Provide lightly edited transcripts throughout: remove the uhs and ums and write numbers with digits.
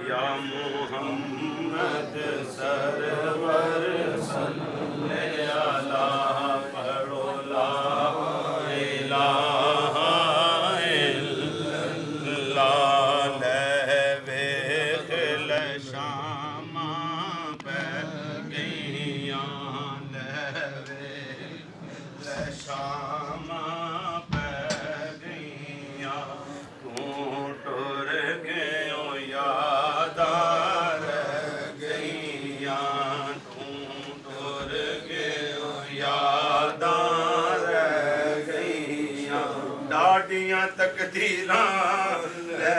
या मोहम्मद सरवर सल्ले अला पढ़ो ला इलाहा इल्लल्लाह लहवे खिलशामा पे गईयां लहवे खिलशामा पे गईयां तू टुर गयो यादार गईयां तू टुर गयो यादार गईयां डाडियां तकदीरां ले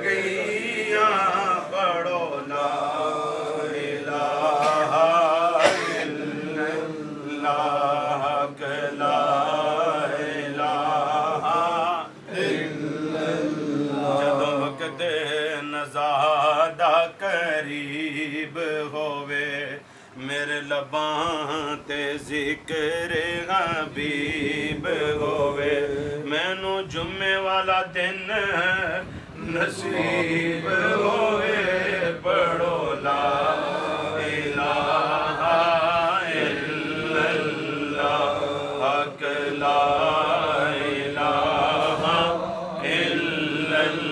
गईयां पढ़ो ला इलाहा इल्लल्लाह ला इलाहा इल्लल्लाह जदों वक्त नज़ादा करीब होवे मेरे लबां ते जिक्र हबीब होवे मैनू जुम्मे वाला दिन नसीब होवे पढ़ो ला इलाहा इल्लल्लाह हक ला इलाहा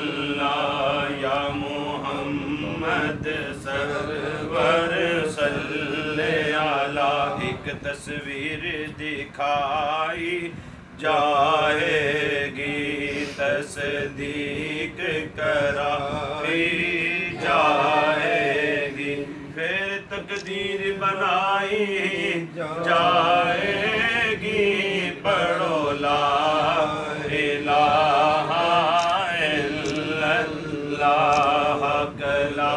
इल्लल्लाह या मोहम्मद सरवर सल्ले अला एक तस्वीर दिखाई जाएगी तस्दीक कराई जाएगी फिर तकदीर बनाई जाएगी पढ़ो ला इलाहा इल्लल्लाह ला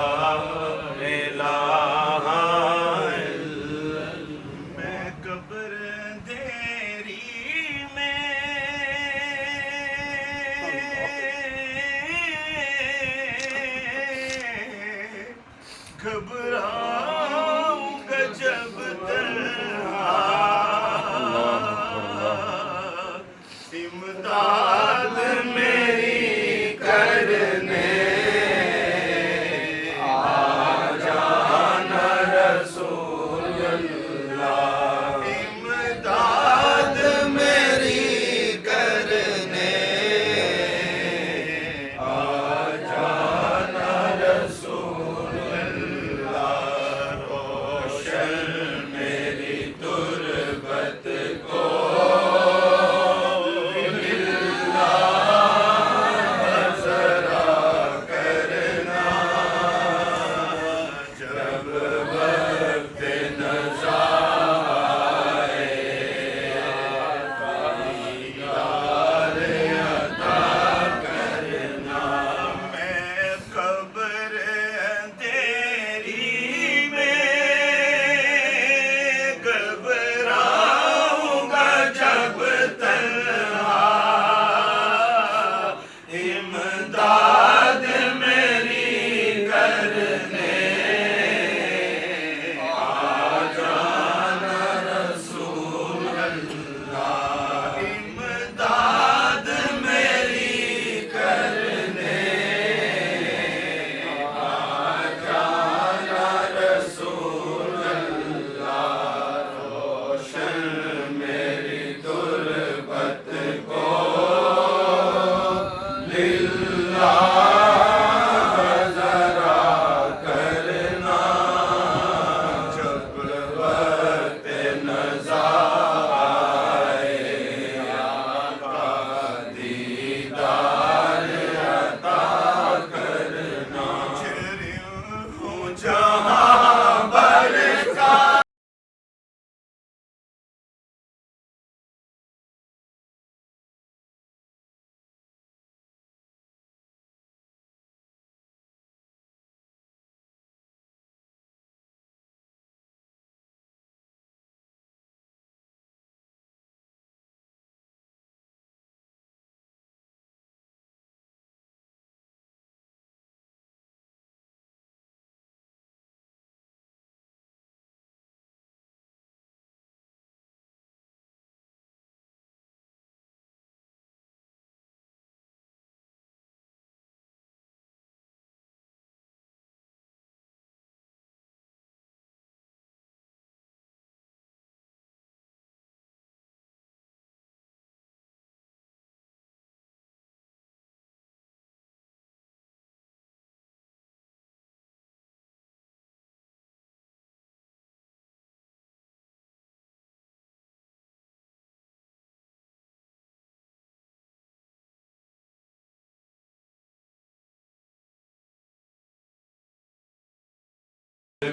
इलाहा मैं कब्र देरी में घबराऊंगा जब तन्हा इमदाद मेरी करने आ जाना रसूल अल्लाह इमदाद मेरी करने आ जाना रसूल अल्लाह रोशन मेरी तुरबत को जरा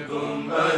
गुंबद